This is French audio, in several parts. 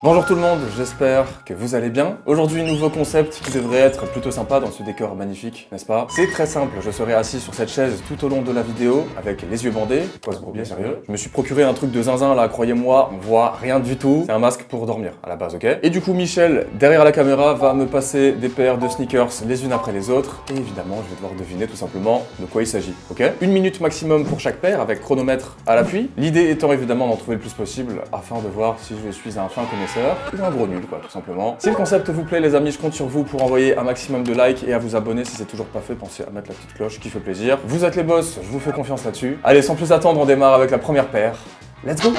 Bonjour tout le monde, j'espère que vous allez bien. Aujourd'hui, nouveau concept qui devrait être plutôt sympa dans ce décor magnifique, n'est-ce pas? C'est très simple, je serai assis sur cette chaise tout au long de la vidéo, avec les yeux bandés. Quoi ce bourbier, sérieux? Je me suis procuré un truc de zinzin là, croyez-moi, on voit rien du tout. C'est un masque pour dormir, à la base, ok? Et du coup, Michel, derrière la caméra, va me passer des paires de sneakers les unes après les autres. Et évidemment, je vais devoir deviner tout simplement de quoi il s'agit, ok? 1 minute maximum pour chaque paire, avec chronomètre à l'appui. L'idée étant évidemment d'en trouver le plus possible, afin de voir si je suis un fin connaisseur ou un gros nul quoi, tout simplement. Si le concept vous plaît les amis, je compte sur vous pour envoyer un maximum de likes et à vous abonner si c'est toujours pas fait, pensez à mettre la petite cloche qui fait plaisir. Vous êtes les boss, je vous fais confiance là-dessus. Allez, sans plus attendre, on démarre avec la première paire. Let's go!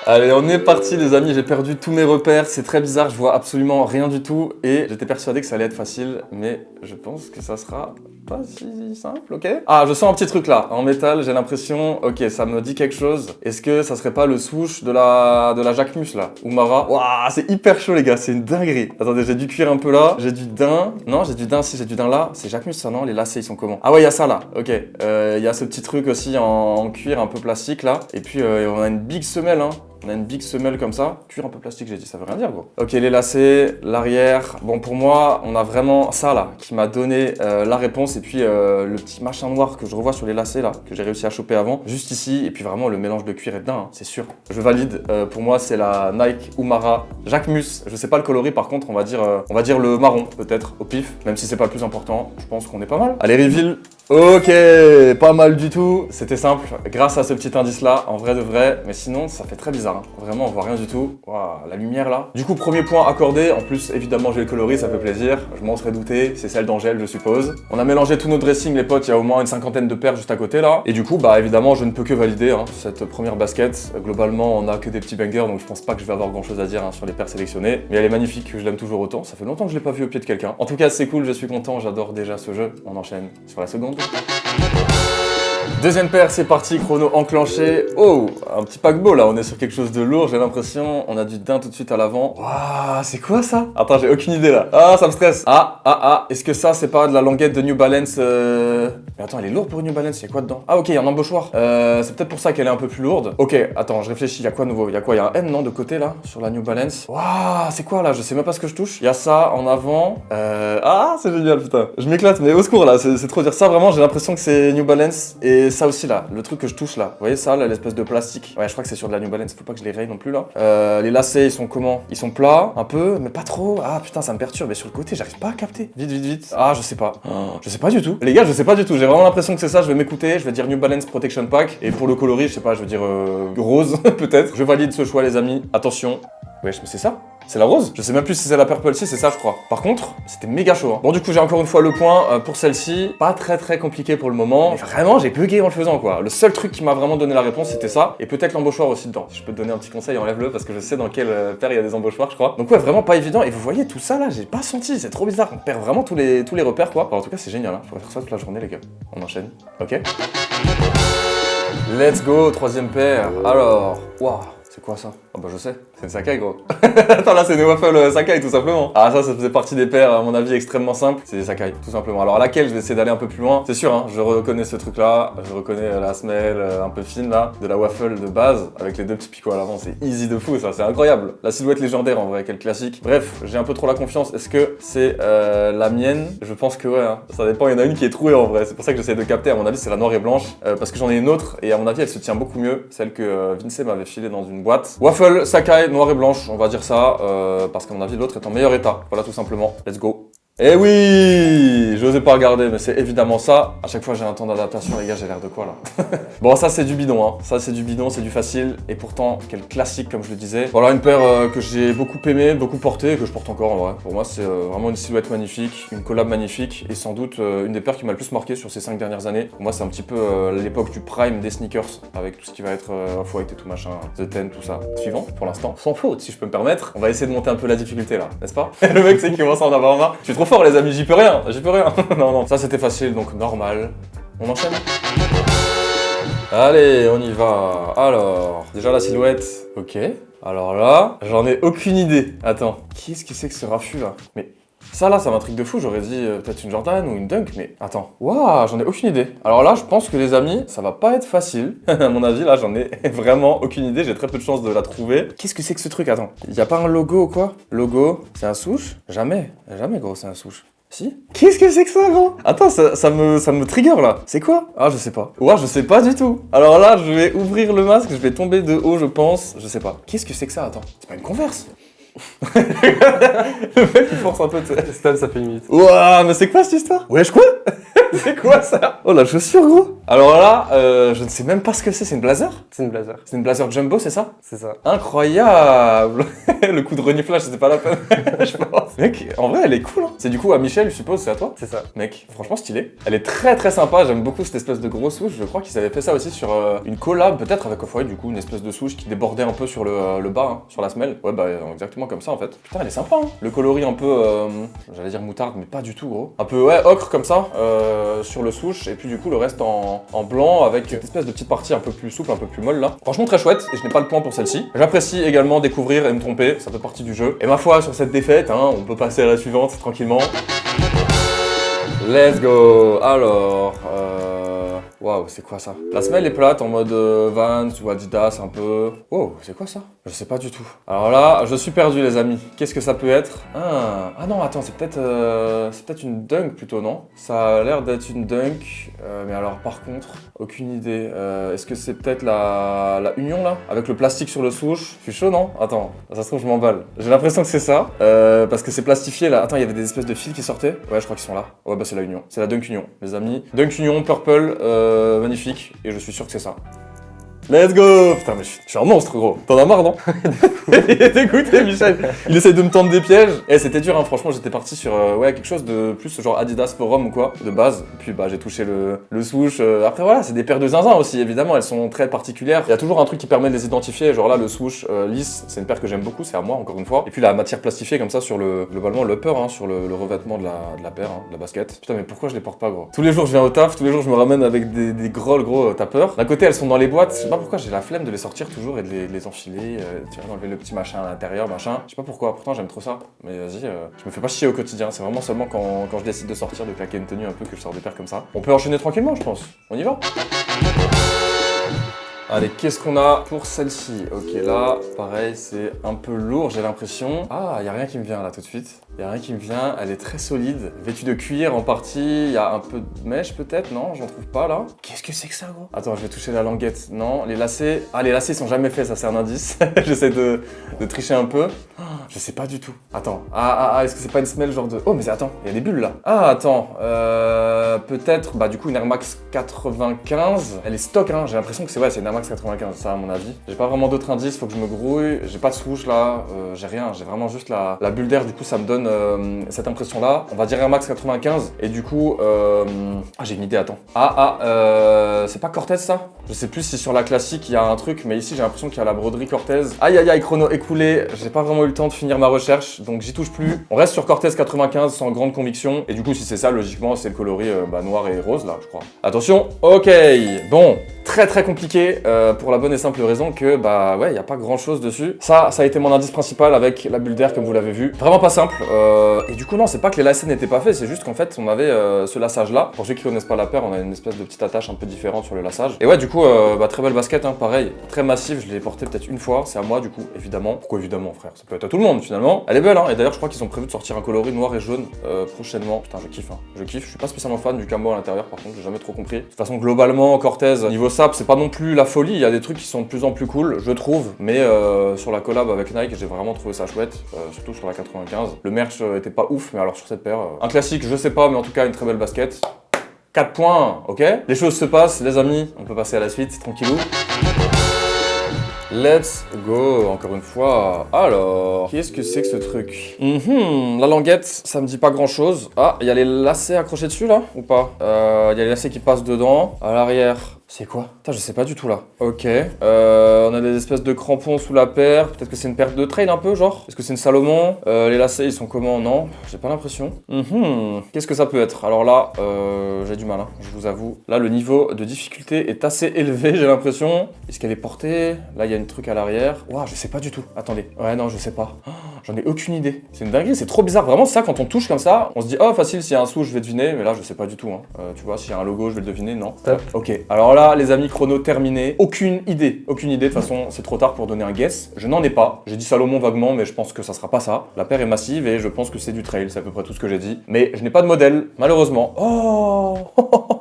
Allez, on est parti les amis, j'ai perdu tous mes repères, c'est très bizarre, je vois absolument rien du tout et j'étais persuadé que ça allait être facile, mais je pense que ça sera pas si simple, ok? Ah, je sens un petit truc là, en métal, j'ai l'impression, ok, ça me dit quelque chose. Est-ce que ça serait pas le swoosh de la Jacquemus là, Oumara? Waouh, c'est hyper chaud les gars, c'est une dinguerie. Attendez, j'ai du cuir un peu là, j'ai du daim, non, j'ai du daim, si j'ai du daim là, c'est Jacquemus ça non? Les lacets ils sont comment? Ah ouais, il y a ça là, ok. Il y a ce petit truc aussi en cuir un peu plastique là, et puis on a une big semelle hein. On a une big semelle comme ça, cuir un peu plastique j'ai dit, ça veut rien dire gros. Ok, les lacets, l'arrière, bon pour moi on a vraiment ça là qui m'a donné la réponse et puis le petit machin noir que je revois sur les lacets là, que j'ai réussi à choper avant, juste ici, et puis vraiment le mélange de cuir et de daim, hein, c'est sûr. Je valide, pour moi c'est la Nike Oumara Jacquemus, je sais pas le coloris par contre on va dire le marron peut-être au pif, même si c'est pas le plus important, je pense qu'on est pas mal. Allez reveal. Ok, pas mal du tout, c'était simple, grâce à ce petit indice là, en vrai de vrai, mais sinon ça fait très bizarre, hein. Vraiment on voit rien du tout, waouh, la lumière là. Du coup premier point accordé, en plus évidemment j'ai le coloris, ça fait plaisir, je m'en serais douté, c'est celle d'Angèle je suppose. On a mélangé tous nos dressings les potes, il y a au moins une 50aine de paires juste à côté là, et du coup bah évidemment je ne peux que valider hein, cette première basket. Globalement on a que des petits bangers donc je pense pas que je vais avoir grand chose à dire hein, sur les paires sélectionnées, mais elle est magnifique, je l'aime toujours autant, ça fait longtemps que je l'ai pas vu au pied de quelqu'un. En tout cas c'est cool, je suis content, j'adore déjà ce jeu, on enchaîne sur la seconde. Deuxième paire, c'est parti, chrono enclenché. Oh, un petit paquebot là, on est sur quelque chose de lourd, j'ai l'impression. On a du daim tout de suite à l'avant. Waouh, c'est quoi ça? Attends, j'ai aucune idée là. Ah, ça me stresse. Est-ce que ça, c'est pas de la languette de New Balance Mais attends, elle est lourde pour une New Balance, il y a quoi dedans? Ah ok, il y a un embauchoir. C'est peut-être pour ça qu'elle est un peu plus lourde. Ok, attends, je réfléchis, il y a quoi de nouveau? Il y a quoi? Il y a un N, non, de côté là, sur la New Balance. Waouh, c'est quoi là? Je sais même pas ce que je touche. Il y a ça en avant. Ah, c'est génial, putain. Je m'éclate, mais au secours là, c'est trop dire ça, vraiment, j'ai l'impression que c'est New Balance. Et ça aussi là, le truc que je touche là, vous voyez ça là, l'espèce de plastique. Ouais, je crois que c'est sur de la New Balance, faut pas que je les raye non plus là. Les lacets ils sont comment? Ils sont plats, un peu, mais pas trop. Ah putain, ça me perturbe, mais sur le côté j'arrive pas à capter. Vite. Ah, je sais pas. Je sais pas du tout. Les gars, je sais pas du tout, j'ai vraiment l'impression que c'est ça, je vais m'écouter, je vais dire New Balance Protection Pack. Et pour le coloris, je sais pas, je vais dire rose peut-être. Je valide ce choix les amis, attention. Wesh, mais c'est ça? C'est la rose? Je sais même plus si c'est la purple, si c'est ça je crois. Par contre, c'était méga chaud. Hein. Bon du coup j'ai encore une fois le point pour celle-ci. Pas très compliqué pour le moment. Mais vraiment j'ai bugué en le faisant quoi. Le seul truc qui m'a vraiment donné la réponse c'était ça. Et peut-être l'embauchoir aussi dedans. Si je peux te donner un petit conseil, enlève-le parce que je sais dans quelle paire il y a des embauchoirs je crois. Donc ouais vraiment pas évident. Et vous voyez tout ça là, j'ai pas senti. C'est trop bizarre. On perd vraiment tous les repères quoi. Enfin, en tout cas c'est génial. Hein. Je pourrais faire ça toute la journée les gars. On enchaîne. Ok. Let's go, troisième paire. Alors, waouh. C'est quoi ça? Oh bah je sais, c'est une Sacai gros. Attends là c'est une waffle Sacai tout simplement. Ah ça faisait partie des paires à mon avis extrêmement simples. C'est des Sacai tout simplement. Alors à laquelle je vais essayer d'aller un peu plus loin. C'est sûr hein, je reconnais ce truc là. Je reconnais la semelle un peu fine là. De la waffle de base avec les deux petits picots à l'avant. C'est easy de fou ça, c'est incroyable. La silhouette légendaire en vrai, quel classique. Bref, j'ai un peu trop la confiance. Est-ce que c'est la mienne? Je pense que ouais, hein. Ça dépend, il y en a une qui est trouée en vrai. C'est pour ça que j'essaie de capter. À mon avis c'est la noire et blanche. Parce que j'en ai une autre et à mon avis elle se tient beaucoup mieux. Celle que Vince m'avait filée dans une boîte. Waffle, Sacai, noire et blanche, on va dire ça, parce qu'à mon avis l'autre est en meilleur état. Voilà tout simplement, let's go. Eh oui, je n'osais pas regarder, mais c'est évidemment ça. À chaque fois j'ai un temps d'adaptation, les gars, j'ai l'air de quoi là? Bon, ça c'est du bidon, hein. Ça c'est du bidon, c'est du facile. Et pourtant, quel classique comme je le disais. Voilà une paire que j'ai beaucoup aimé, beaucoup portée, et que je porte encore en vrai. Pour moi c'est vraiment une silhouette magnifique, une collab magnifique, et sans doute une des paires qui m'a le plus marqué sur ces 5 dernières années. Pour moi c'est un petit peu l'époque du prime des sneakers, avec tout ce qui va être Off-White et tout machin, The Ten, tout ça. Suivant, pour l'instant, sans faute si je peux me permettre. On va essayer de monter un peu la difficulté là, n'est-ce pas? Le mec c'est qui commence à en avoir marre. Je suis trop fort les amis, j'y peux rien. Non, ça c'était facile, donc normal. On enchaîne. Allez, on y va. Alors, déjà la silhouette, ok. Alors là, j'en ai aucune idée. Attends, qui est-ce que c'est que ce raffut là? Mais Ça là, ça m'intrigue de fou, j'aurais dit peut-être une Jordan ou une Dunk, mais attends. Waouh, j'en ai aucune idée. Alors là, je pense que les amis, ça va pas être facile. À mon avis, là, j'en ai vraiment aucune idée, j'ai très peu de chance de la trouver. Qu'est-ce que c'est que ce truc? Attends, y a pas un logo ou quoi? Logo, c'est un souche? Jamais, jamais gros, c'est un souche. Si? Qu'est-ce que c'est que ça, gros? Attends, ça me trigger là. C'est quoi? Ah, je sais pas. Ouais, je sais pas du tout. Alors là, je vais ouvrir le masque, je vais tomber de haut, je pense. Je sais pas. Qu'est-ce que c'est que ça? Attends, c'est pas une Converse? Le mec il force un peu, tu sais. Stan, ça fait une minute. Ouah, mais c'est quoi cette histoire? Wesh quoi? C'est quoi ça? Oh la chaussure gros. Alors là, je ne sais même pas ce que c'est une blazer? C'est une blazer. C'est une blazer jumbo, c'est ça? C'est ça. Incroyable. Le coup de reniflage, c'était pas la peine, je pense. Mec, en vrai, elle est cool, hein. C'est du coup à Michel, je suppose, c'est à toi? C'est ça. Mec, franchement stylé. Elle est très très sympa, j'aime beaucoup cette espèce de grosse souche. Je crois qu'ils avaient fait ça aussi sur une collab, peut-être avec Off-White, du coup, une espèce de souche qui débordait un peu sur le bas, hein, sur la semelle. Ouais, bah exactement comme ça en fait. Putain, elle est sympa, hein. Le coloris un peu, j'allais dire moutarde, mais pas du tout, gros. Un peu, ouais, ocre comme ça, sur le souche, et puis du coup, le reste en blanc avec cette espèce de petite partie un peu plus souple, un peu plus molle là. Franchement, très chouette, et je n'ai pas le plan pour celle-ci. J'apprécie également découvrir et me tromper, ça fait partie du jeu. Et ma foi, sur cette défaite, hein, on peut passer à la suivante tranquillement. Let's go. Alors, waouh, c'est quoi ça? La semelle est plate en mode Vans ou Adidas un peu. Wow, c'est quoi ça? Je sais pas du tout. Alors là, je suis perdu les amis. Qu'est-ce que ça peut être? Ah non, attends, c'est peut-être une Dunk plutôt, non? Ça a l'air d'être une Dunk, mais alors par contre, aucune idée. Est-ce que c'est peut-être la Union là? Avec le plastique sur le souche? Je suis chaud, non? Attends, ça se trouve je m'emballe. J'ai l'impression que c'est ça, parce que c'est plastifié là. Attends, il y avait des espèces de fils qui sortaient. Ouais, je crois qu'ils sont là. Ouais, bah c'est la Union. C'est la Dunk Union, les amis. Dunk Union, purple, magnifique. Et je suis sûr que c'est ça. Let's go! Putain, mais je suis un monstre, gros. T'en as marre, non? Il est dégoûté, Michel. Il essaie de me tendre des pièges. Et c'était dur, hein. Franchement, j'étais parti sur ouais, quelque chose de plus genre Adidas Forum ou quoi, de base. Puis bah, j'ai touché le souche. Après, voilà, c'est des paires de zinzin aussi, évidemment. Elles sont très particulières. Il y a toujours un truc qui permet de les identifier. Genre là, le souche lisse, c'est une paire que j'aime beaucoup. C'est à moi, encore une fois. Et puis la matière plastifiée, comme ça, sur globalement, l'upper, hein, sur le revêtement de la paire, hein, de la basket. Putain, mais pourquoi je les porte pas, gros? Tous les jours, je viens au taf. Tous les jours, je me ramène avec des gros tapeurs. D'un côté, elles sont dans les boîtes. Je sais pas pourquoi j'ai la flemme de les sortir toujours et de les enfiler, tu vois, d'enlever le petit machin à l'intérieur, machin. Je sais pas pourquoi, pourtant j'aime trop ça. Mais vas-y, je me fais pas chier au quotidien, c'est vraiment seulement quand je décide de sortir, de claquer une tenue un peu que je sors des paires comme ça. On peut enchaîner tranquillement, je pense. On y va? Allez, qu'est-ce qu'on a pour celle-ci? Ok, là, pareil, c'est un peu lourd, j'ai l'impression. Ah, y a rien qui me vient là tout de suite. Y a rien qui me vient, elle est très solide. Vêtue de cuir en partie, y a un peu de mèche peut-être, non? J'en trouve pas là. Qu'est-ce que c'est que ça, gros? Attends, je vais toucher la languette. Non, les lacets. Ah, les lacets ils sont jamais faits, ça c'est un indice. J'essaie de tricher un peu. Je sais pas du tout. Attends. Est-ce que c'est pas une semelle genre de. Oh, mais attends, il y a des bulles là. Ah, attends. Peut-être, bah du coup, une Air Max 95. Elle est stock, hein. J'ai l'impression que c'est une Air Max 95, ça à mon avis. J'ai pas vraiment d'autres indices, faut que je me grouille. J'ai pas de souche là, j'ai rien. J'ai vraiment juste la bulle d'air, du coup, ça me donne cette impression là. On va dire Air Max 95. Et du coup, ah, j'ai une idée, attends. C'est pas Cortez ça? Je sais plus si sur la classique il y a un truc, mais ici j'ai l'impression qu'il y a la broderie Cortez. Aïe aïe aïe, chrono écoulé. J'ai pas vraiment eu le temps de finir ma recherche, donc j'y touche plus. On reste sur Cortez 95 sans grande conviction. Et du coup, si c'est ça, logiquement, c'est le coloris noir et rose là, je crois. Attention, ok, bon. Très compliqué pour la bonne et simple raison que bah ouais, il y a pas grand chose dessus. Ça a été mon indice principal avec la bulle d'air comme vous l'avez vu. Vraiment pas simple. Et du coup non, c'est pas que les lacets n'étaient pas faits, c'est juste qu'en fait on avait ce lassage là. Pour ceux qui connaissent pas la paire, on a une espèce de petite attache un peu différente sur le lassage. Et ouais, du coup très belle basket, hein, pareil, très massive. Je l'ai portée peut-être une fois, c'est à moi du coup évidemment. Pourquoi évidemment, frère? Ça peut être à tout le monde finalement. Elle est belle, hein. Et d'ailleurs je crois qu'ils ont prévu de sortir un coloris noir et jaune prochainement. Putain, je kiffe, hein. Je kiffe. Je suis pas spécialement fan du camo à l'intérieur, par contre j'ai jamais trop compris. De toute façon globalement Cortez niveau sap c'est pas non plus la folie, il y a des trucs qui sont de plus en plus cool, je trouve, mais sur la collab avec Nike, j'ai vraiment trouvé ça chouette, surtout sur la 95. Le merch était pas ouf, mais alors sur cette paire, un classique, je sais pas, mais en tout cas une très belle basket. 4 points, ok? Les choses se passent, les amis, on peut passer à la suite, tranquillou. Let's go, encore une fois. Alors, qu'est-ce que c'est que ce truc? La languette, ça me dit pas grand chose. Ah, il y a les lacets accrochés dessus là, ou pas? Il y a les lacets qui passent dedans. À l'arrière, C'est quoi? Putain, je sais pas du tout là. Ok. On a des espèces de crampons sous la paire. Peut-être que c'est une paire de trail un peu, genre. Est-ce que c'est une Salomon? Les lacets, ils sont comment? Non, j'ai pas l'impression. Qu'est-ce que ça peut être? Alors là, j'ai du mal, hein, je vous avoue. Là, le niveau de difficulté est assez élevé, j'ai l'impression. Est-ce qu'elle est portée? Là, il y a une truc à l'arrière. Ouah, je sais pas du tout. Attendez. Ouais, non, je sais pas. Oh, j'en ai aucune idée. C'est une dinguerie, c'est trop bizarre. Vraiment, c'est ça, quand on touche comme ça, on se dit, oh, facile, s'il y a un sou, je vais deviner. Mais là, je sais pas du tout. Hein. Tu vois, s'il y a un logo, je vais le deviner. Non. Ok. Alors là, les amis, chrono terminé. Aucune idée. Aucune idée. De toute façon, c'est trop tard pour donner un guess. Je n'en ai pas. J'ai dit Salomon vaguement, mais je pense que ça sera pas ça. La paire est massive et je pense que c'est du trail. C'est à peu près tout ce que j'ai dit. Mais je n'ai pas de modèle, malheureusement. Oh.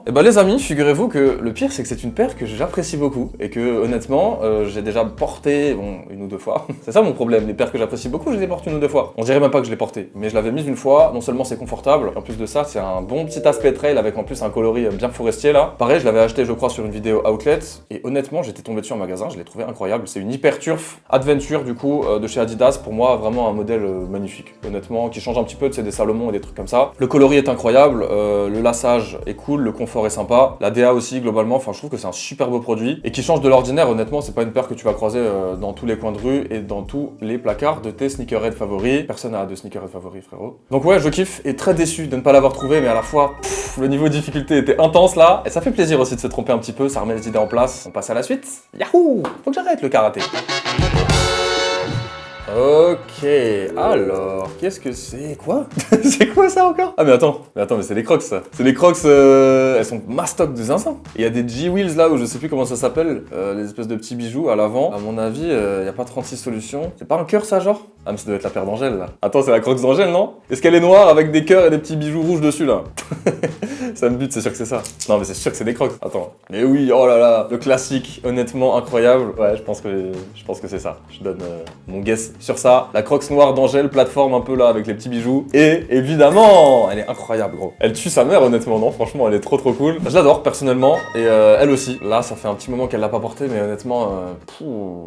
Et bah les amis, figurez-vous que le pire, c'est que c'est une paire que j'apprécie beaucoup et que honnêtement, j'ai déjà porté, bon, une ou deux fois. C'est ça mon problème. Les paires que j'apprécie beaucoup, je les ai portées une ou deux fois. On dirait même pas que je l'ai porté, mais je l'avais mise une fois. Non seulement c'est confortable, en plus de ça, c'est un bon petit aspect trail avec en plus un coloris bien forestier là. Pareil, je l'avais acheté, je crois, sur une vidéo Outlet et honnêtement, j'étais tombé dessus en magasin, je l'ai trouvé incroyable. C'est une Hyper Turf Adventure du coup de chez Adidas. Pour moi, vraiment un modèle magnifique. Honnêtement, qui change un petit peu de des Salomon et des trucs comme ça. Le coloris est incroyable, le lassage est cool, le confort est sympa, la DA aussi globalement. Enfin, je trouve que c'est un super beau produit et qui change de l'ordinaire. Honnêtement, c'est pas une paire que tu vas croiser dans tous les coins de rue et dans tous les placards de tes sneakerheads favoris. Personne n'a de sneakerheads favoris, frérot. Donc ouais, je kiffe et très déçu de ne pas l'avoir trouvé, mais à la fois, le niveau de difficulté était intense là et ça fait plaisir aussi de se tromper un petit peu. Ça remet les idées en place. On passe à la suite. Yahoo! Faut que j'arrête le karaté. Ok, alors, qu'est-ce que c'est? Quoi? C'est quoi ça encore? Ah mais attends, mais c'est les Crocs ça. C'est les Crocs, elles sont mastoc de zinzin. Il y a des G-Wheels là où je sais plus comment ça s'appelle, les espèces de petits bijoux à l'avant. À mon avis, il y a pas 36 solutions. C'est pas un cœur ça genre? Ah mais ça doit être la paire d'Angèle là. Attends, c'est la Crocs d'Angèle non? Est-ce qu'elle est noire avec des cœurs et des petits bijoux rouges dessus là? Ça me bute, c'est sûr que c'est ça. Non mais c'est sûr que c'est des Crocs. Attends. Mais oui, oh là là, le classique, honnêtement incroyable. Ouais, je pense que c'est ça. Je donne mon guess sur ça. La Crocs noire d'Angèle, plateforme un peu là avec les petits bijoux. Et évidemment, elle est incroyable gros. Elle tue sa mère honnêtement, non? Franchement, elle est trop cool. Je l'adore personnellement et elle aussi. Là, ça fait un petit moment qu'elle l'a pas portée, mais honnêtement,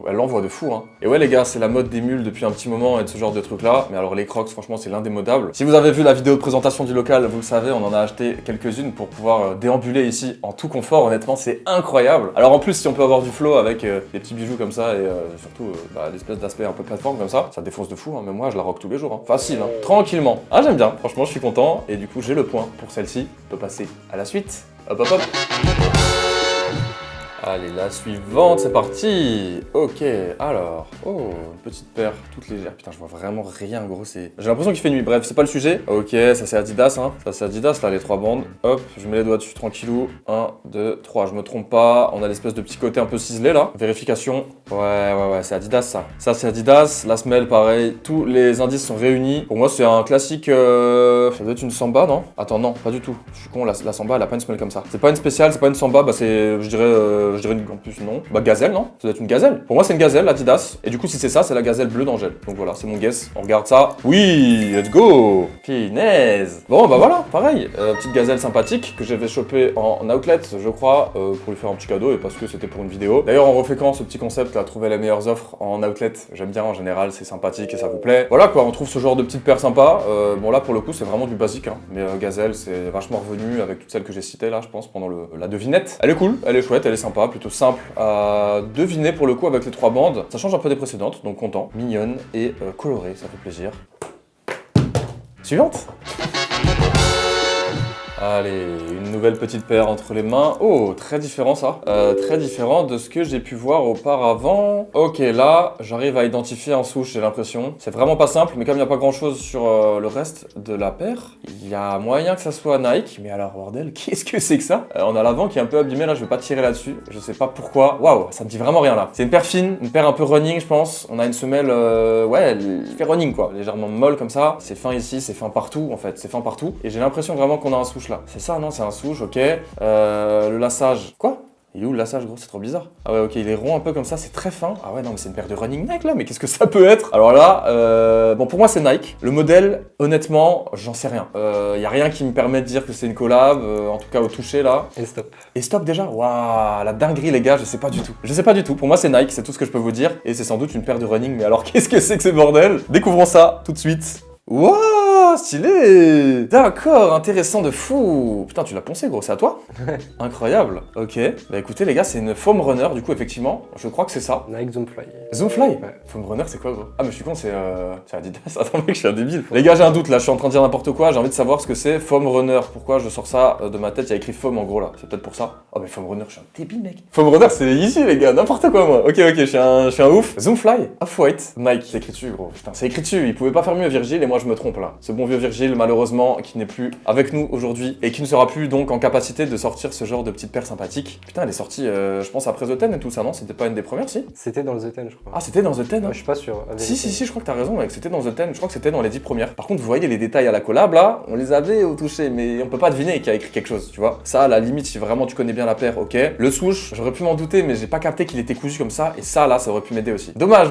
elle l'envoie de fou hein. Et ouais les gars, c'est la mode des mules depuis un petit moment et de ce genre de trucs là. Mais alors les Crocs, franchement, c'est l'indémodable. Si vous avez vu la vidéo de présentation du local, vous le savez, on en a acheté quelques-unes pour pouvoir déambuler ici en tout confort. Honnêtement, c'est incroyable. Alors en plus, si on peut avoir du flow avec des petits bijoux comme ça et surtout l'espèce d'aspect un peu plateforme comme ça défonce de fou, hein. Mais moi je la rock tous les jours, hein. Facile, hein. Tranquillement. Ah j'aime bien, franchement je suis content et du coup j'ai le point pour celle-ci. On peut passer à la suite. Hop hop hop. Allez, la suivante, c'est parti. Ok, alors, oh, une petite paire toute légère. Putain, je vois vraiment rien, gros, c'est... J'ai l'impression qu'il fait nuit, bref, c'est pas le sujet. Ok, ça c'est Adidas, hein. Ça c'est Adidas, là, les trois bandes. Hop, je mets les doigts dessus, tranquillou. 1, 2, 3, je me trompe pas. On a l'espèce de petit côté un peu ciselé, là. Vérification. Ouais, c'est Adidas, ça. Ça c'est Adidas, la semelle, pareil. Tous les indices sont réunis. Pour moi, c'est un classique... Ça doit être une Samba, non? Attends, non, pas du tout. Je suis con, la Samba, elle a pas une semelle comme ça. C'est pas une spéciale, c'est pas une Samba, bah c'est, je dirais en plus non. Bah gazelle non? Ça doit être une gazelle. Pour moi c'est une gazelle Adidas. Et du coup si c'est ça, c'est la gazelle bleue d'Angèle. Donc voilà, c'est mon guess. On regarde ça. Oui, let's go. Pinaise. Bon bah voilà, pareil. Petite gazelle sympathique que j'avais chopé en outlet, je crois, pour lui faire un petit cadeau et parce que c'était pour une vidéo. D'ailleurs on refait quand ce petit concept là, trouver les meilleures offres en outlet. J'aime bien en général, c'est sympathique et ça vous plaît. Voilà quoi, on trouve ce genre de petites paires sympas. Bon là pour le coup c'est vraiment du basique, hein. Mais gazelle c'est vachement revenu avec toutes celles que j'ai citées là, je pense, pendant la devinette. Elle est cool, elle est chouette, elle est sympa, plutôt simple à deviner pour le coup avec les trois bandes. Ça change un peu des précédentes, donc content. Mignonne et colorée, ça fait plaisir. Suivante. Allez, une nouvelle petite paire entre les mains. Oh, très différent ça. Très différent de ce que j'ai pu voir auparavant. Ok, là, j'arrive à identifier un souche, j'ai l'impression. C'est vraiment pas simple, mais comme il n'y a pas grand chose sur le reste de la paire, il y a moyen que ça soit Nike. Mais alors, bordel, qu'est-ce que c'est que ça? On a l'avant qui est un peu abîmé, là, je vais pas tirer là-dessus. Je sais pas pourquoi. Waouh, ça me dit vraiment rien là. C'est une paire fine, une paire un peu running, je pense. On a une semelle, ouais, elle fait running quoi. Légèrement molle comme ça. C'est fin ici, c'est fin partout en fait. C'est fin partout. Et j'ai l'impression vraiment qu'on a un souche là. C'est ça, non? C'est un souche, ok. Le lassage. Quoi? Il est où le lassage, gros? C'est trop bizarre. Ah ouais, ok, il est rond un peu comme ça, c'est très fin. Ah ouais, non, mais c'est une paire de running Nike là, mais qu'est-ce que ça peut être? Alors là, bon, pour moi, c'est Nike. Le modèle, honnêtement, j'en sais rien. Y a rien qui me permet de dire que c'est une collab, en tout cas au toucher là. Et stop. Et stop déjà? Waouh, la dinguerie, les gars, je sais pas du tout. Je sais pas du tout. Pour moi, c'est Nike, c'est tout ce que je peux vous dire. Et c'est sans doute une paire de running, mais alors qu'est-ce que c'est que ce bordel? Découvrons ça tout de suite. Wow! Oh, stylé. D'accord, intéressant de fou. Putain, tu l'as poncé, gros, c'est à toi? Incroyable. Ok. Bah écoutez, les gars, c'est une foam runner, du coup, effectivement. Je crois que c'est ça. Nike Zoomfly. Zoomfly? Ouais. Foam runner, c'est quoi, gros? Ah, mais je suis con, c'est Adidas. Attends, mec, je suis un débile. Les gars, j'ai un doute, là, je suis en train de dire n'importe quoi. J'ai envie de savoir ce que c'est foam runner. Pourquoi je sors ça de ma tête? Il y a écrit foam, en gros, là. C'est peut-être pour ça. Oh, mais foam runner, je suis un débile, mec. Foam runner, c'est ici, les gars. N'importe quoi, moi. Ok, je suis un ouf. Zoomfly, Off-White, Nike. C'est écrit dessus, gros. Putain, c'est écrit dessus. Il pouvait pas faire mieux, Virgile, et moi, je me trompe, là. Ce bon vieux Virgile, malheureusement, qui n'est plus avec nous aujourd'hui et qui ne sera plus donc en capacité de sortir ce genre de petite paire sympathique. Putain, elle est sortie, je pense, après The Ten et tout ça, non? C'était pas une des premières, si? C'était dans le The Ten, je crois. Ah, c'était dans The Ten, hein? Ouais, je suis pas sûr. Si, je crois que t'as raison, mec. C'était dans The Ten. Je crois que c'était dans les 10 premières. Par contre, vous voyez les détails à la collab, là, on les avait au toucher, mais on peut pas deviner qu'il y a écrit quelque chose, tu vois. Ça, à la limite, si vraiment tu connais bien la paire, ok. Le swoosh, j'aurais pu m'en douter, mais j'ai pas capté qu'il était cousu comme ça, et ça, là, ça aurait pu m'aider aussi. Dommage.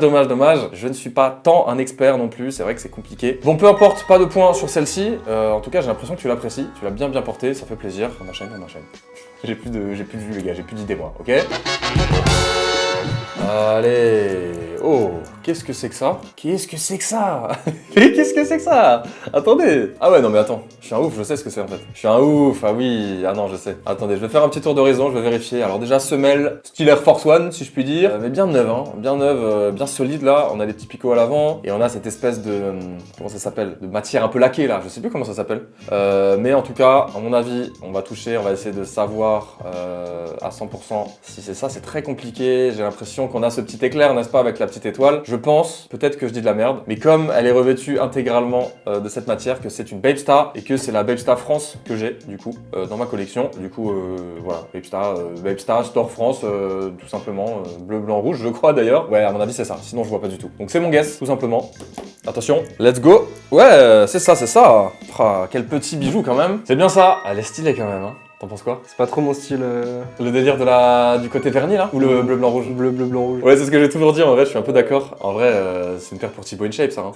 Je ne suis pas tant un expert non plus, c'est vrai que c'est compliqué. Bon, peu importe, pas de points sur celle-ci. En tout cas, j'ai l'impression que tu l'apprécies. Tu l'as bien porté, ça fait plaisir. On enchaîne. J'ai plus de vue, les gars, j'ai plus d'idées, moi, ok? Allez. Oh, qu'est-ce que c'est que ça? Qu'est-ce que c'est que ça? Qu'est-ce que c'est que ça? Attendez. Ah ouais, non mais attends, je suis un ouf, je sais ce que c'est en fait. Je suis un ouf, ah oui, ah non, je sais. Attendez, je vais faire un petit tour d'horizon, je vais vérifier. Alors déjà, semelle style Air Force One, si je puis dire. Mais bien neuve, hein. Bien neuve, bien solide là. On a les petits picots à l'avant. Et on a cette espèce de... comment ça s'appelle? De matière un peu laquée là, je sais plus comment ça s'appelle. Mais en tout cas, à mon avis, on va toucher, on va essayer de savoir à 100% si c'est ça. C'est très compliqué, j'ai l'impression qu'on a ce petit éclair, n'est-ce pas, avec la petite étoile. Je pense, peut-être que je dis de la merde, mais comme elle est revêtue intégralement de cette matière, que c'est une Babestar et que c'est la Babestar France que j'ai, du coup, dans ma collection. Du coup, voilà, Babestar Store France, tout simplement, bleu, blanc, rouge, je crois d'ailleurs. Ouais, à mon avis, c'est ça, sinon je vois pas du tout. Donc c'est mon guess, tout simplement. Attention, let's go. Ouais, c'est ça. Ah, quel petit bijou quand même. C'est bien ça. Elle est stylée quand même, hein. T'en penses quoi? C'est pas trop mon style. Le délire du côté vernis là? Ou le bleu, blanc, rouge? Bleu, blanc, rouge. Ouais, c'est ce que j'ai toujours dit, en vrai, je suis un peu d'accord. En vrai, c'est une paire pour Thibaut InShape, ça. Hein.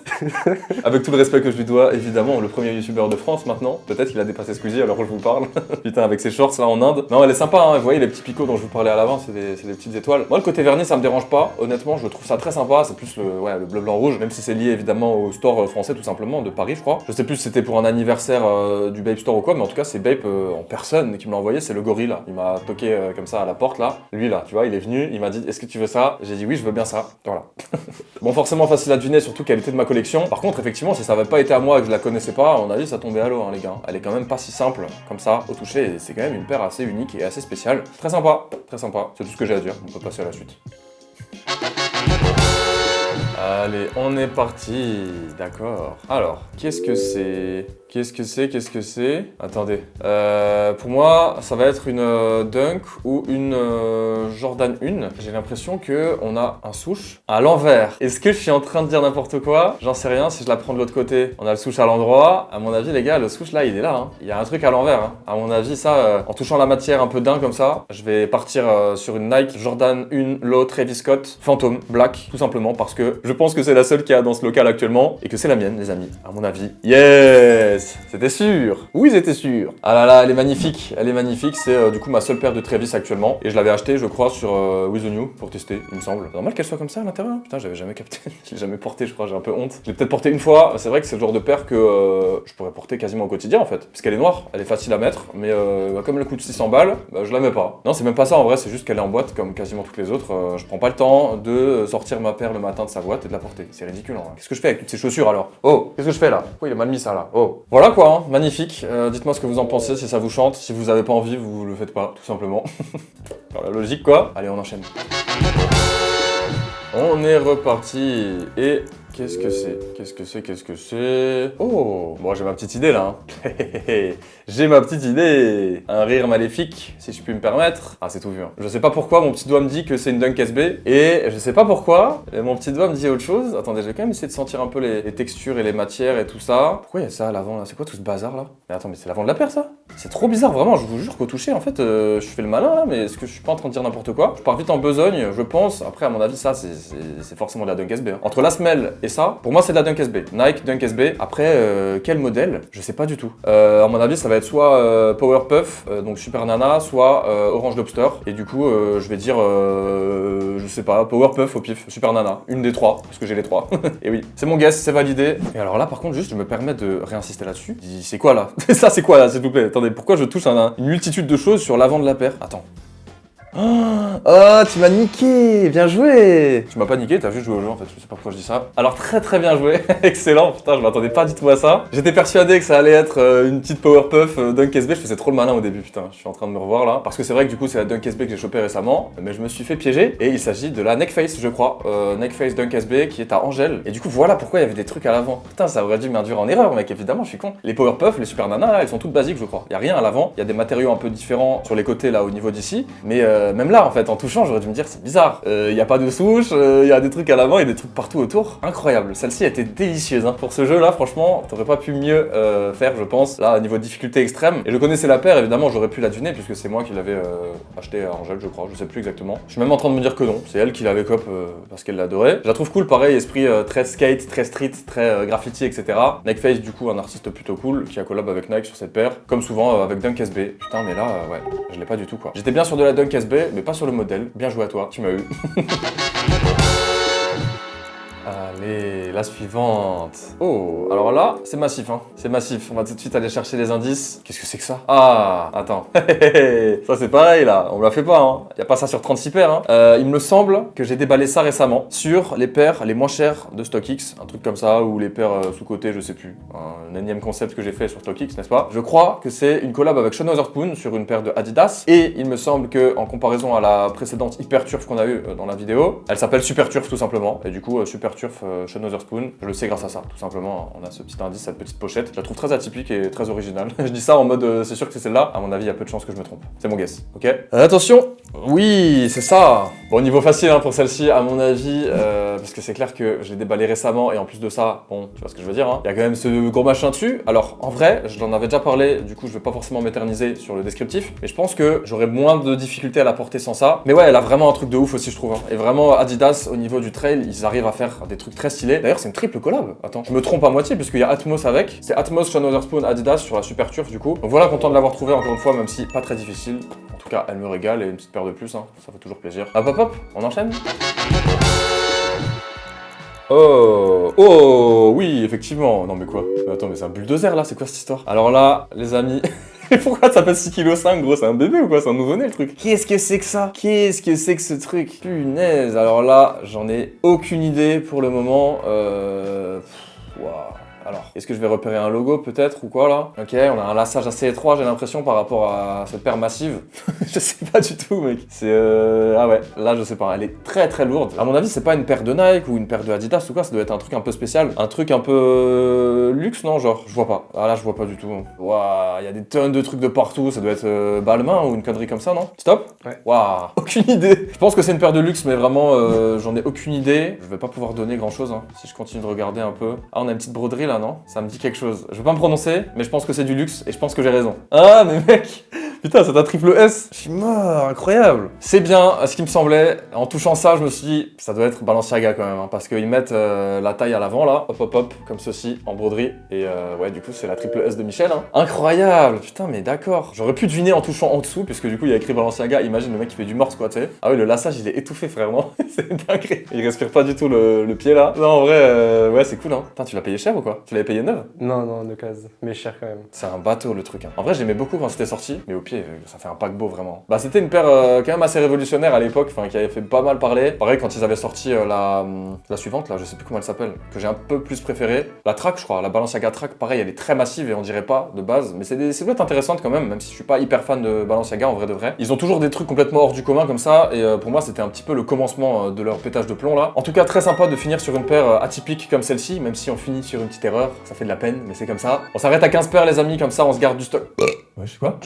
Avec tout le respect que je lui dois, évidemment, le premier youtubeur de France maintenant. Peut-être qu'il a dépassé Squeezie alors que je vous parle. Putain, avec ses shorts là en Inde. Non, elle est sympa, hein. Vous voyez les petits picots dont je vous parlais à l'avant, c'est des petites étoiles. Moi, le côté vernis, ça me dérange pas. Honnêtement, je trouve ça très sympa. C'est plus le bleu, blanc, rouge, même si c'est lié évidemment au store français, tout simplement, de Paris, je crois. Je sais plus si c'était pour un anniversaire du Babe Store ou quoi, mais en tout cas, c'est Babe en personne qui me l'a envoyé, c'est le gorille là. Il m'a toqué comme ça à la porte là. Lui là, tu vois, il est venu, il m'a dit est-ce que tu veux ça? J'ai dit oui, je veux bien ça. Voilà. Bon, forcément facile à deviner, surtout qu'elle était de ma collection. Par contre, effectivement, si ça avait pas été à moi et que je la connaissais pas, à mon avis, ça tombait à l'eau, hein, les gars. Elle est quand même pas si simple comme ça au toucher. Et c'est quand même une paire assez unique et assez spéciale. Très sympa, très sympa. C'est tout ce que j'ai à dire. On peut passer à la suite. Allez, on est parti. D'accord. Alors, qu'est-ce que c'est? Attendez. Pour moi, ça va être une Dunk ou une Jordan 1. J'ai l'impression que on a un swoosh à l'envers. Est-ce que je suis en train de dire n'importe quoi? J'en sais rien. Si je la prends de l'autre côté, on a le swoosh à l'endroit. À mon avis, les gars, le swoosh là, il est là. Hein. Il y a un truc à l'envers. Hein. À mon avis, ça, en touchant la matière un peu dingue comme ça, je vais partir sur une Nike Jordan 1 Low Travis Scott Phantom Black, tout simplement parce que je pense que c'est la seule qu'il y a dans ce local actuellement et que c'est la mienne, les amis. À mon avis. Yes! C'était sûr. Oui, c'était sûr. Ah là là, elle est magnifique. C'est du coup ma seule paire de Travis actuellement. Et je l'avais acheté, je crois, sur With The New pour tester, il me semble. C'est normal qu'elle soit comme ça à l'intérieur. Putain, j'avais jamais capté. Je l'ai jamais porté, je crois, j'ai un peu honte. Je l'ai peut-être porté une fois. C'est vrai que c'est le genre de paire que je pourrais porter quasiment au quotidien en fait. Parce qu'elle est noire, elle est facile à mettre. Mais comme elle coûte 600 balles, je la mets pas. Non, c'est même pas ça en vrai, c'est juste qu'elle est en boîte comme quasiment toutes les autres. Je prends pas le temps de sortir ma paire le matin de sa boîte et de la porter. C'est ridicule. Hein. Qu'est-ce que je fais avec toutes ces chaussures alors? Oh, qu'est-ce que je fais là? Pourquoi il a mal mis ça là? Oh. Voilà quoi, hein. Magnifique. Dites-moi ce que vous en pensez, si ça vous chante. Si vous avez pas envie, vous le faites pas, tout simplement. Dans la logique quoi. Allez, on enchaîne. On est reparti. Et qu'est-ce que c'est? Oh, bon, j'ai ma petite idée là. Hein. J'ai ma petite idée. Un rire maléfique, si je puis me permettre. Ah, c'est tout vu. Hein. Je sais pas pourquoi mon petit doigt me dit que c'est une Dunk SB. Et je sais pas pourquoi mon petit doigt me dit autre chose. Attendez, je vais quand même essayer de sentir un peu les textures et les matières et tout ça. Pourquoi il y a ça à l'avant là? C'est quoi tout ce bazar là? Mais attends, mais c'est l'avant de la paire ça? C'est trop bizarre, vraiment. Je vous jure qu'au toucher, en fait, je fais le malin là, mais est-ce que je suis pas en train de dire n'importe quoi? Je pars vite en besogne, je pense. Après, à mon avis, ça, c'est forcément de la Dunk SB. Hein. Entre la semelle et ça, pour moi c'est de la Dunk SB. Nike Dunk SB. Après, quel modèle? Je sais pas du tout. À mon avis, ça va être soit Powerpuff, donc Super Nana, soit Orange Lobster. Et du coup, je vais dire, je sais pas, Powerpuff au pif, Super Nana. Une des trois, parce que j'ai les trois. Et oui, c'est mon guess, c'est validé. Et alors là, par contre, juste, je me permets de réinsister là-dessus. C'est quoi là? Ça, c'est quoi là, s'il vous plaît? Attendez, pourquoi je touche une multitude de choses sur l'avant de la paire? Attends. Oh, tu m'as niqué, bien joué. Tu m'as pas niqué, t'as juste joué au jeu en fait, je sais pas pourquoi je dis ça. Alors très bien joué, excellent, putain je m'attendais pas du tout à ça. J'étais persuadé que ça allait être une petite Powerpuff Dunk SB, je faisais trop le malin au début, putain, je suis en train de me revoir là. Parce que c'est vrai que du coup c'est la Dunk SB que j'ai chopé récemment, mais je me suis fait piéger et il s'agit de la Neckface je crois, Neckface Dunk SB qui est à Angèle. Et du coup voilà pourquoi il y avait des trucs à l'avant. Putain ça aurait dû m'induire en erreur mec, évidemment je suis con. Les Powerpuff, les Super Nana là, elles sont toutes basiques je crois. Il y a rien à l'avant, il y a des matériaux un peu différents sur les côtés là au niveau d'ici, mais même là en fait en touchant, j'aurais dû me dire c'est bizarre. Y a pas de souche, y a des trucs à l'avant, y a des trucs partout autour. Incroyable. Celle-ci était délicieuse. Hein. Pour ce jeu-là, franchement, t'aurais pas pu mieux faire, je pense. Là, au niveau de difficulté extrême. Et je connaissais la paire, évidemment, j'aurais pu la deviner puisque c'est moi qui l'avais acheté à Angèle, je crois. Je sais plus exactement. Je suis même en train de me dire que non. C'est elle qui l'avait cop parce qu'elle l'adorait. Je la trouve cool, pareil, esprit très skate, très street, très graffiti, etc. Neckface, du coup, un artiste plutôt cool qui a collab avec Nike sur cette paire. Comme souvent avec Dunk SB. Putain, mais là, ouais, je l'ai pas du tout quoi. J'étais bien sur de la Dunk SB, mais pas sur le modèle. Bien joué à toi, tu m'as eu. Allez, la suivante. Oh, alors là, c'est massif, hein. C'est massif. On va tout de suite aller chercher les indices. Qu'est-ce que c'est que ça? Ah, attends. Ça, c'est pareil, là. On me la fait pas, hein. Y a pas ça sur 36 paires, hein. Il me semble que j'ai déballé ça récemment sur les paires les moins chères de StockX. Un truc comme ça, ou les paires sous-côté, je sais plus. Un énième concept que j'ai fait sur StockX, n'est-ce pas? Je crois que c'est une collab avec Sean Wotherspoon sur une paire de Adidas. Et il me semble que, en comparaison à la précédente Hyper Turf qu'on a eue dans la vidéo, elle s'appelle Super Turf, tout simplement. Et du coup, Super Turf Sean Wotherspoon, je le sais grâce à ça, tout simplement. On a ce petit indice, cette petite pochette. Je la trouve très atypique et très originale. Je dis ça en mode c'est sûr que c'est celle-là. À mon avis, il y a peu de chances que je me trompe. C'est mon guess, ok? Attention! Oui, c'est ça! Bon, niveau facile hein, pour celle-ci, à mon avis, parce que c'est clair que je l'ai déballé récemment et en plus de ça, bon, tu vois ce que je veux dire, hein. Il y a quand même ce gros machin dessus. Alors, en vrai, je l'en avais déjà parlé, du coup, je vais pas forcément m'éterniser sur le descriptif, mais je pense que j'aurais moins de difficultés à la porter sans ça. Mais ouais, elle a vraiment un truc de ouf aussi, je trouve. Hein. Et vraiment, Adidas, au niveau du trail, ils arrivent à faire des trucs très stylés. D'ailleurs, c'est une triple collab. Attends, je me trompe à moitié, puisqu'il y a Atmos avec. C'est Atmos, Sean Wotherspoon, Adidas sur la Super Turf, du coup. Donc voilà, content de l'avoir trouvé encore une fois, même si pas très difficile. En tout cas, elle me régale et une petite paire de plus, hein. Ça fait toujours plaisir. Hop, hop, hop, on enchaîne. Oh, oh, oui, effectivement. Non, mais quoi? Mais attends, mais c'est un bulldozer là, c'est quoi cette histoire? Alors là, les amis. Pourquoi ça pèse 6,5 kg gros? C'est un bébé ou quoi? C'est un nouveau-né le truc? Qu'est-ce que c'est que ça? Qu'est-ce que c'est que ce truc? Punaise. Alors là, j'en ai aucune idée pour le moment. Waouh. Alors, est-ce que je vais repérer un logo peut-être ou quoi là? Ok, on a un lassage assez étroit, j'ai l'impression, par rapport à cette paire massive. Je sais pas du tout, mec. C'est ah ouais, là je sais pas, elle est très lourde. À mon avis, c'est pas une paire de Nike ou une paire de Adidas ou quoi, ça doit être un truc un peu spécial. Un truc un peu luxe, non? Genre, je vois pas. Ah là, je vois pas du tout. Waouh, il y a des tonnes de trucs de partout, ça doit être Balmain ou une connerie comme ça, non? Stop? Ouais. Waouh, aucune idée. Je pense que c'est une paire de luxe, mais vraiment, j'en ai aucune idée. Je vais pas pouvoir donner grand chose, hein, si je continue de regarder un peu. Ah, on a une petite broderie là, non? Ça me dit quelque chose. Je veux pas me prononcer, mais je pense que c'est du luxe et je pense que j'ai raison. Ah, mais mec! Putain, c'est un triple S! Je suis mort, incroyable! C'est bien ce qui me semblait. En touchant ça, je me suis dit, ça doit être Balenciaga quand même, hein, parce qu'ils mettent la taille à l'avant là, hop hop hop, comme ceci, en broderie. Et ouais, du coup, c'est la triple S de Michel. Hein. Incroyable! Putain, mais d'accord. J'aurais pu deviner en touchant en dessous, puisque du coup, il y a écrit Balenciaga. Imagine le mec qui fait du morse, quoi, tu sais. Ah oui, le lassage, il est étouffé, frère, non? C'est dingue. Il respire pas du tout le pied là. Non, en vrai, ouais, c'est cool, hein. Putain, tu l'as payé cher ou quoi? Tu l'avais payé neuve? Non, de case, mais cher quand même. C'est un bateau le truc. Hein. En vrai, j'aimais beaucoup quand c'était sorti, mais au pied, ça fait un paquebot vraiment. Bah, c'était une paire quand même assez révolutionnaire à l'époque, enfin, qui avait fait pas mal parler. Pareil, quand ils avaient sorti la suivante, là, je sais plus comment elle s'appelle, que j'ai un peu plus préférée. La Track, je crois, la Balenciaga Track, pareil, elle est très massive et on dirait pas de base, mais c'est des silhouettes intéressantes quand même si je suis pas hyper fan de Balenciaga en vrai de vrai. Ils ont toujours des trucs complètement hors du commun comme ça, et pour moi, c'était un petit peu le commencement de leur pétage de plomb là. En tout cas, très sympa de finir sur une paire atypique comme celle-ci, même si on finit sur une petite erreur, ça fait de la peine, mais c'est comme ça. On s'arrête à 15 paires les amis, comme ça on se garde du stock. Ouais, je sais quoi?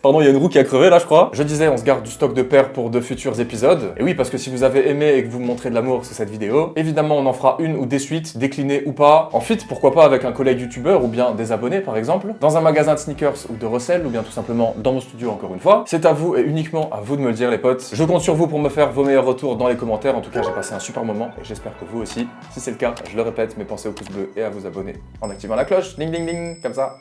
Pardon, il y a une roue qui a crevé là, je crois. Je disais, on se garde du stock de paires pour de futurs épisodes. Et oui, parce que si vous avez aimé et que vous me montrez de l'amour sur cette vidéo, évidemment, on en fera une ou des suites, déclinées ou pas. Ensuite, pourquoi pas avec un collègue youtubeur ou bien des abonnés par exemple, dans un magasin de sneakers ou de recel ou bien tout simplement dans mon studio encore une fois. C'est à vous et uniquement à vous de me le dire les potes. Je compte sur vous pour me faire vos meilleurs retours dans les commentaires. En tout cas, j'ai passé un super moment et j'espère que vous aussi. Si c'est le cas, je le répète, mais pensez au pouce bleu et à vous abonner en activant la cloche. Ding ding ding, comme ça.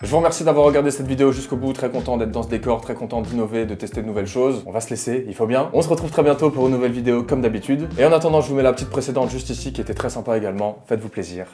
Je vous remercie d'avoir regardé cette vidéo jusqu'au bout. Très content d'être dans ce décor, très content d'innover, de tester de nouvelles choses. On va se laisser, il faut bien. On se retrouve très bientôt pour une nouvelle vidéo comme d'habitude. Et en attendant, je vous mets la petite précédente juste ici qui était très sympa également. Faites-vous plaisir.